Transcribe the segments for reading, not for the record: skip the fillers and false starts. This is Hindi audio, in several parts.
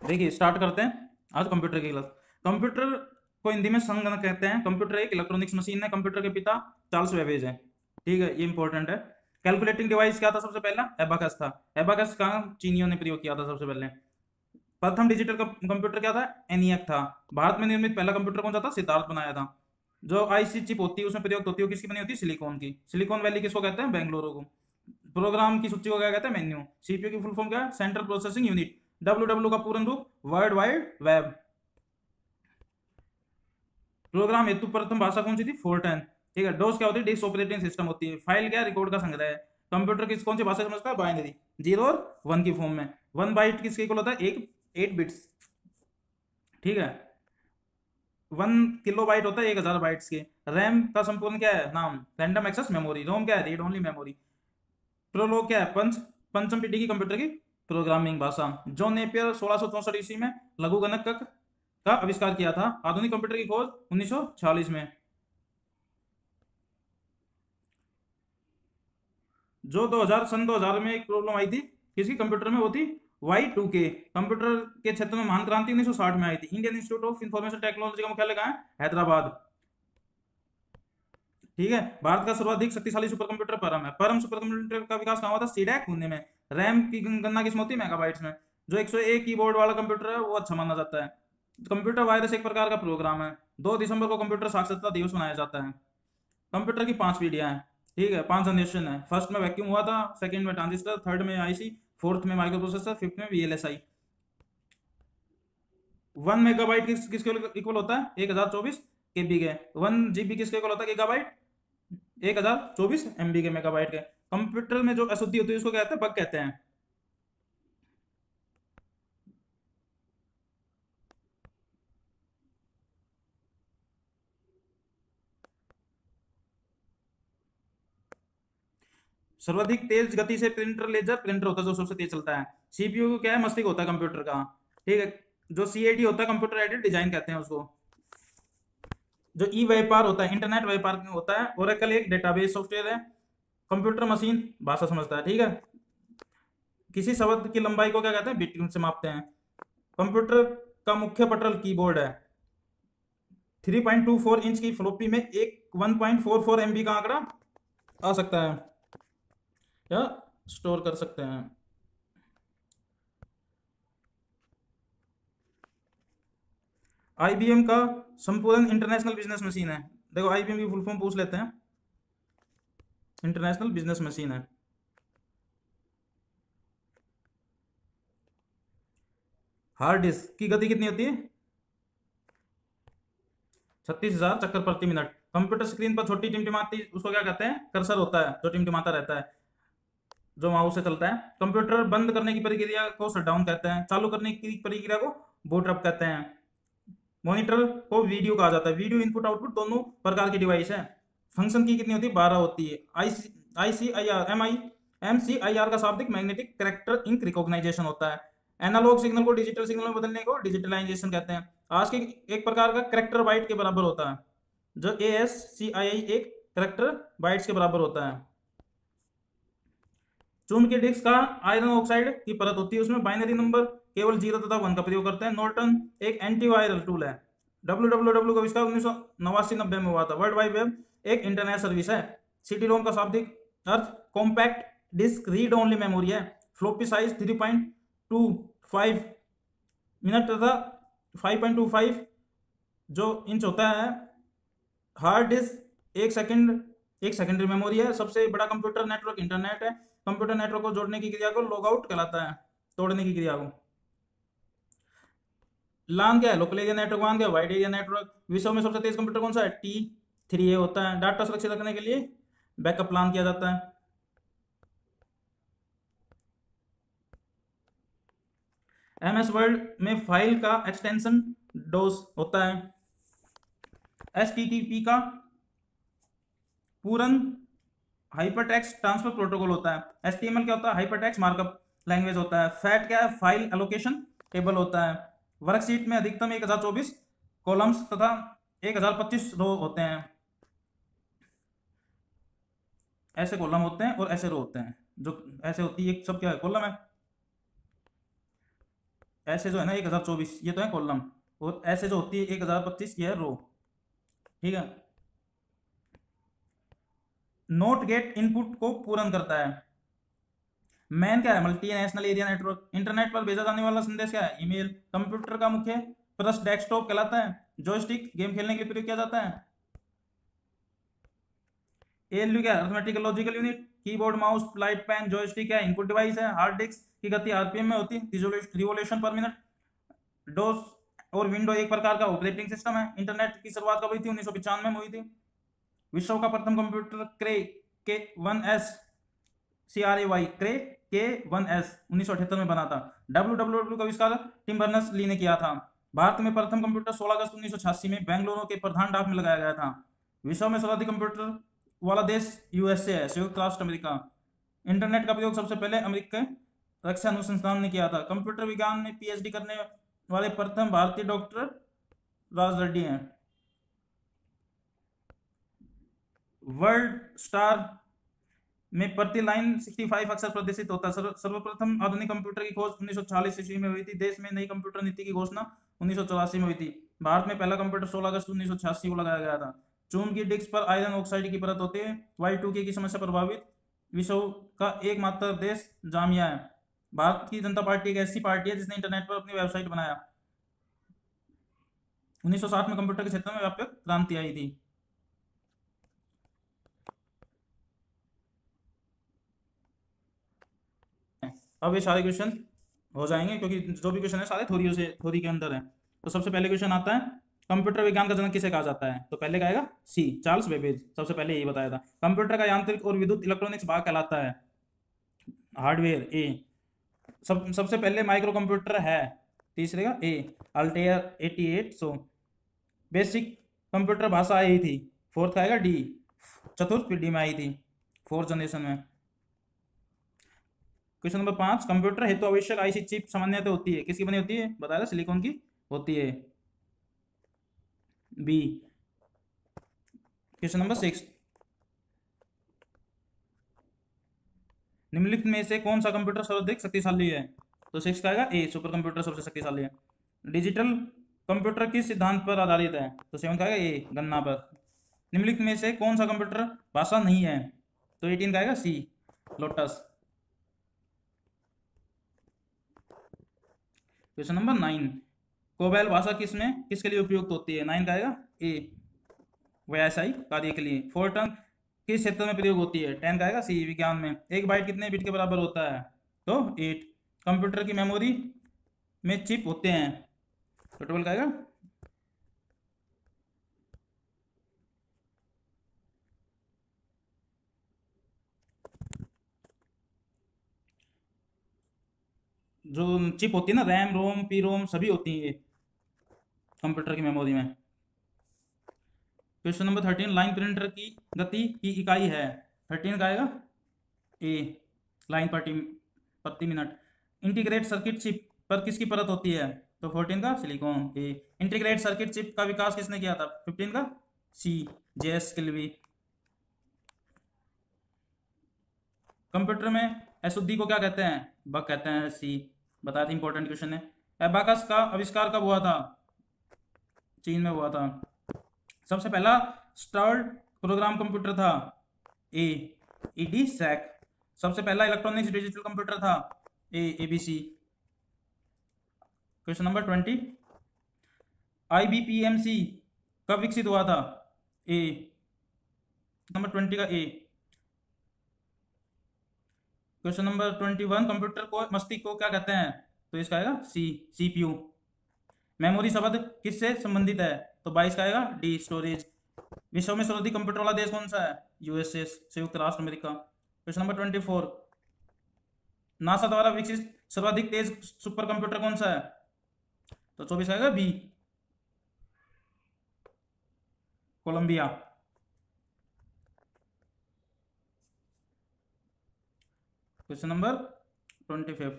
देखिए स्टार्ट करते हैं आज कंप्यूटर की क्लास। कंप्यूटर को हिंदी में संगणक कहते हैं। कंप्यूटर एक इलेक्ट्रॉनिक्स मशीन है। कंप्यूटर के पिता चार्ल्स बेबेज है। ठीक है, ये इंपॉर्टेंट है। कैलकुलेटिंग डिवाइस क्या था सबसे पहला? एबाकस था। एबाकस का चीनियों ने प्रयोग किया था सबसे पहले। प्रथम डिजिटल कंप्यूटर क्या था? एनियक था। भारत में निर्मित पहला कंप्यूटर कौन सा था? सिद्धार्थ बनाया था। जो आईसी चिप होती है उसमें प्रयुक्त होती है, किसकी बनी होती है? सिलिकॉन की। सिलिकॉन वैली किसको कहते हैं? बेंगलुरु को। प्रोग्राम की सूची को क्या कहते हैं? मेन्यू। सीपीयू की फुल फॉर्म क्या है? Central processing unit. डब्ल्यू का पूर्ण रूप वर्ल्ड वाइड वेब। प्रोग्राम हेतु प्रथम भाषा कौन सी थी? फोर्टन। ठीक है। डोस क्या होती है? डिस्क ऑपरेटिंग सिस्टम होती है। फाइल क्या? रिकॉर्ड का संग्रह है। कंप्यूटर किस कौन सी भाषा समझता है? बाइनरी, जीरो और वन की फॉर्म में। वन बाइट किसके इक्वल होता है? एक 8 बिट्स। ठीक है। 1 किलो बाइट होता है 1000 बाइट्स के। रैम का संपूर्ण क्या है नाम? Random access memory. रोम क्या है? Read only memory. प्रोलोग क्या है? पंचम पीढ़ी की कंप्यूटर की प्रोग्रामिंग भाषा। जॉन नेपियर 1664 ईस्वी में लघु गणक का आविष्कार किया था। आधुनिक कंप्यूटर की खोज 1946 में। जो 2000 में एक प्रॉब्लम आई थी किसी कंप्यूटर में, वो थी Y2K। कंप्यूटर के क्षेत्र में महान क्रांति 1960 में आई थी। Indian institute of information technology का मुख्यालय कहाँ है? हैदराबाद। ठीक है। भारत का सर्वाधिक शक्तिशाली सुपर कंप्यूटर परम है। परम सुपर कंप्यूटर का विकास कहाँ हुआ था? सीडैक पुणे में। रैम की गणना किसमें होती है? मेगाबाइट्स में। जो 101 कीबोर्ड वाला कंप्यूटर है वो अच्छा माना जाता है। कंप्यूटर वायरस एक प्रकार का प्रोग्राम है। 2 दिसंबर को कंप्यूटर साक्षरता दिवस मनाया जाता है। कंप्यूटर की 5 पीढ़ियां हैं। ठीक है, 5 जनरेशन है। फर्स्ट में वैक्यूम हुआ था, सेकंड में ट्रांजिस्टर, थर्ड में आईसी, फोर्थ में माइक्रो प्रोसेसर, फिफ्थ में वीएलएसआई। 1 मेगाबाइट किसके इक्वल होता है? 1024 KB के। 1 GB किसके इक्वल होता है? गीगाबाइट। 1024 MB के मेगाबाइट के। कंप्यूटर में जो अशुद्धि होती है उसको क्या कहते हैं? बग कहते हैं। सर्वाधिक तेज गति से प्रिंटर लेजर प्रिंटर होता है जो सबसे तेज चलता है। सीपीयू क्या है? मस्तिष्क होता है कंप्यूटर का। ठीक है। जो सीएडी होता है कंप्यूटर एडेड डिजाइन कहते हैं उसको। जो ई व्यापार होता है इंटरनेट व्यापार होता है। ओरेकल एक डेटाबेस सॉफ्टवेयर है। कंप्यूटर मशीन भाषा समझता है। ठीक है। किसी शब्द की लंबाई को क्या कहते हैं? बिट से मापते हैं। कंप्यूटर का मुख्य पटल कीबोर्ड है। 3.24 इंच की फ्लोपी में एक 1.44 MB का आंकड़ा आ सकता है या स्टोर कर सकते हैं। आईबीएम का संपूर्ण इंटरनेशनल बिजनेस मशीन है। देखो आईबीएम की फुल फॉर्म पूछ लेते हैं। इंटरनेशनल बिजनेस मशीन है। हार्ड डिस्क की गति कितनी होती है? 36,000 चक्कर प्रति मिनट। कंप्यूटर स्क्रीन पर छोटी टिमटिमाती उसको क्या कहते हैं? कर्सर होता है जो टिमटिमाता रहता है, जो माउस से चलता है। कंप्यूटर बंद करने की प्रक्रिया को शटडाउन कहते हैं। चालू करने की प्रक्रिया को बूटअप कहते हैं। मॉनिटर को वीडियो कहा जाता है। वीडियो इनपुट आउटपुट दोनों प्रकार की डिवाइस है। फंक्शन की कितनी होती है? 12 होती है। एम सी आई आर का शाब्दिक मैग्नेटिक कैरेक्टर इंक रिकॉग्नाइजेशन होता है। एनालॉग सिग्नल को डिजिटल सिग्नल में बदलने को डिजिटलाइजेशन कहते हैं। आज के एक प्रकार का करेक्टर बाइट के बराबर होता है। जो ASCII एक करेक्टर बाइट्स के बराबर होता है। चून के डिस्क का आयरन ऑक्साइड की परत होती है, उसमें बाइनरी नंबर केवल 0 तथा 1 का प्रयोग करते हैं। नॉर्टन एक एंटीवायरल टूल है। डब्ल्यू का आविष्कार 1989-90 में हुआ था। वर्ल्ड वाइड वेब एक इंटरनेट सर्विस है। सीटी रोम का शाब्दिक अर्थ compact disc read only memory है। फ्लोपी साइज 3.25 मिनट तथा 5.25 जो इंच होता है। Hard disk 1 second 1 secondary memory है। सबसे बड़ा कंप्यूटर नेटवर्क इंटरनेट है। कंप्यूटर नेटवर्क को जोड़ने की क्रिया को लॉगआउट कहलाता है, तोड़ने की क्रिया को। लान क्या है? Local area network. वान क्या है? Wide area network. विश्व में सबसे तेज कंप्यूटर कौन सा है? T3A होता है। डाटा सुरक्षित रखने के लिए बैकअप प्लान किया जाता है। MS वर्ड में फाइल का एक्सटेंशन डोस होता है। HTTP का पूर्ण हाइपरटेक्स्ट ट्रांसफर प्रोटोकॉल होता है। HTML क्या होता है? हाइपरटेक्स्ट मार्कअप लैंग्वेज होता है। फैट क्या है? फाइल एलोकेशन टेबल होता है। वर्कशीट में अधिकतम 1024 कॉलम्स तथा 1025 रो होते हैं। ऐसे कॉलम होते हैं और ऐसे रो होते हैं। जो ऐसे होती है सब क्या है? कॉलम है। ऐसे जो है ना 1024 ये तो है कॉलम, और ऐसे जो होती है 1025 ये है रो। ठीक है, नोट गेट इनपुट को पूर्ण करता है। मैन क्या है, मल्टीनेशनल एरिया नेटवर्क। इंटरनेट पर भेजा जाने वाला संदेश क्या है, ईमेल। कंप्यूटर का मुख्य पृष्ठ डेस्कटॉप कहलाता है। जॉयस्टिक गेम खेलने के लिए प्रयोग किया जाता है। एएलयू क्या है, arithmetical logical unit. Keyboard, mouse, light pen, joystick क्या है, इनपुट डिवाइस है। हार्ड डिस्क की गति आरपीएम में होती है, रिवोल्यूशन पर मिनट। डोस और विंडो एक प्रकार का ऑपरेटिंग सिस्टम है। इंटरनेट की शुरुआत कब हुई थी, 1995 में हुई थी। विश्व का प्रथम कंप्यूटर क्रे के 1S CRAY क्रे के 1S 1978 में बना था। WWW का आविष्कार टिम बर्नर्स ली ने किया था। भारत में प्रथम कंप्यूटर 16 अगस्त 1986 में बेंगलुरु के प्रधान डाक में लगाया गया था। विश्व में सर्वाधिक कंप्यूटर वाला देश यूएसए है, संयुक्त राष्ट्र अमेरिका। इंटरनेट का प्रयोग सबसे पहले अमेरिका रक्षा अनुसंधान ने किया था। कंप्यूटर विज्ञान में पीएचडी करने वाले प्रथम भारतीय डॉक्टर राज रेड्डी हैं। वर्ल्ड स्टार में प्रति लाइन 65 अक्षर प्रदर्शित होता है। सर्वप्रथम आधुनिक कंप्यूटर की खोज 1946 ईस्वी में हुई थी। देश में नई कंप्यूटर नीति की घोषणा 1984 में हुई थी। भारत में पहला कंप्यूटर 16 अगस्त 1986 को लगाया गया था। चून की डिस्क पर आयरन ऑक्साइड की परत होती है। Y2K की समस्या प्रभावित विश्व का एकमात्र देश जामिया है। भारत की जनता पार्टी एक ऐसी पार्टी है जिसने इंटरनेट पर अपनी वेबसाइट बनाया। 1960 में कंप्यूटर के क्षेत्र में व्यापक क्रांति आई थी। अब ये सारे क्वेश्चन हो जाएंगे क्योंकि जो भी क्वेश्चन है सारे थ्योरी के अंदर है। तो सबसे पहले क्वेश्चन आता है, कंप्यूटर विज्ञान का जनक किसे कहा जाता है। तो पहले का आएगा सी, चार्ल्स बेबेज। सबसे पहले यही बताया था। कंप्यूटर का यांत्रिक और विद्युत इलेक्ट्रॉनिक्स भाग कहलाता है। हार्डवेयर ए। सबसे पहले माइक्रो कंप्यूटर है। तीसरे का ए, अल्टेयर 8800। बेसिक कंप्यूटर भाषा आई थी। फोर्थ का आएगा डी, चतुर्थ पीढ़ी में आई थी, फोर्थ जनरेशन में। क्वेश्चन नंबर 5, कंप्यूटर हेतु आवश्यक आईसी चिप सामान्यतः होती है, किसकी बनी होती है, बताया सिलिकॉन की होती है, बी। क्वेश्चन नंबर 6, निम्नलिखित में से कौन सा कंप्यूटर सर्वाधिक शक्तिशाली है। तो 6 का आएगा ए, सुपर कंप्यूटर सबसे शक्तिशाली है। डिजिटल कंप्यूटर किस सिद्धांत पर आधारित है। तो 7 का आएगा ए, गणना पर। निम्नलिखित में से कौन सा कंप्यूटर भाषा नहीं है। तो 18 का आएगा सी, लोटस। क्वेश्चन नंबर 9, कोबेल भाषा किसके लिए उपयुक्त होती है। 9 का आएगा ए, व्यावसायिक कार्य के लिए। फोर्टन किस क्षेत्र में प्रयोग होती है। 10 का आएगा सी, विज्ञान में। एक बाइट कितने बिट के बराबर होता है। तो 8। कंप्यूटर की मेमोरी में चिप होते हैं। तो 12 का आएगा जो चिप होती है ना, रैम, रोम, पी रोम सभी होती है कंप्यूटर की मेमोरी में। क्वेश्चन नंबर 13, लाइन प्रिंटर की गति की इकाई है। 13 का आएगा ए, लाइन प्रति मिनट। इंटीग्रेट सर्किट चिप पर किसकी परत होती है। तो 14 का सिलिकॉन, ए। इंटीग्रेट सर्किट चिप का विकास किसने किया था। 15 का सी, जेएस किल्वी। कंप्यूटर में अशुद्धि को क्या कहते हैं, बग कहते हैं, सी। बता दें, इंपॉर्टेंट क्वेश्चन है। एबाकस का आविष्कार कब हुआ था। चीन में हुआ था। सबसे पहला स्टार्ड प्रोग्राम कंप्यूटर था, ए, ईडी सैक। सबसे पहला इलेक्ट्रॉनिक्स डिजिटल कंप्यूटर था, ए, एबीसी। क्वेश्चन नंबर 20, आईबीपीएमसी कब विकसित हुआ था। ए, नंबर 20 का ए। क्वेश्चन नंबर 21, कंप्यूटर को मस्तिष्क को क्या कहते हैं। तो इसका आएगा सी, सीपीयू। मेमोरी शब्द किससे संबंधित है। तो 22 का आएगा डी, स्टोरेज। विश्व में सर्वाधिक कंप्यूटर वाला देश कौन सा है। यूएसए, संयुक्त राष्ट्र अमेरिका। क्वेश्चन नंबर 24, नासा द्वारा विकसित सर्वाधिक तेज सुपर कंप्यूटर कौन सा है। तो 24 आएगा B, Colombia. Question number 25,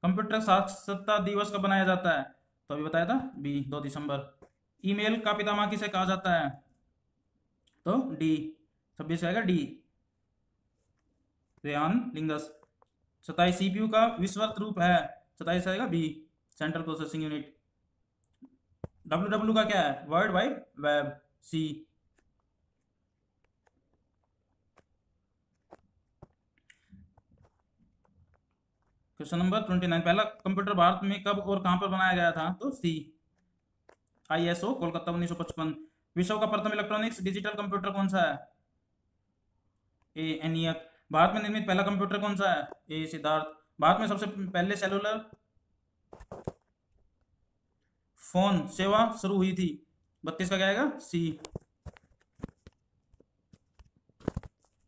computer साक्षरता दिवस कब बनाया जाता है। तो अभी बताया था बी, 2 दिसंबर। ईमेल का पितामह किसे कहा जाता है। तो डी, 26 आएगा डी, रेहान लिंगस। 27, सीपीयू का विषुवत रूप है। 27 आएगा B, central processing unit. W का क्या है, world wide web, C. Question number 29, पहला कंप्यूटर भारत में कब और कहां पर बनाया गया था, तो सी, ISO कोलकाता 1955। विश्व का प्रथम इलेक्ट्रॉनिक्स डिजिटल कंप्यूटर कौन सा है, ए ENIAC। भारत में निर्मित पहला कंप्यूटर कौन सा है, ए सिद्धार्थ। भारत में सबसे पहले सेलुलर फोन सेवा शुरू हुई थी, 32 का क्या आएगा, सी,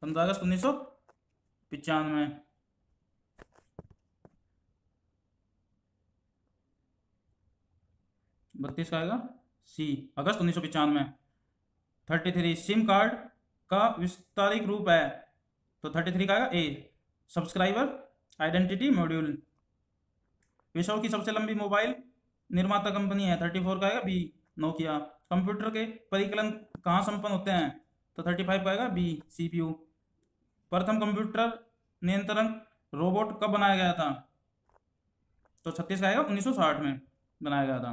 15 अगस्त 1995। 32 का आएगा सी, अगस्त 1995। 33 सिम कार्ड का विस्तारित रूप है, तो 33 का आएगा ए, सब्सक्राइबर आइडेंटिटी मॉड्यूल। विश्व की सबसे लंबी मोबाइल निर्माता कंपनी है, 34 का आएगा बी, नोकिया। कंप्यूटर के परिकलन कहाँ संपन्न होते हैं, तो 35 का आएगा बी, CPU। प्रथम कंप्यूटर नियंत्रण रोबोट कब बनाया गया था, तो 36 का आएगा 1960 में बनाया गया था।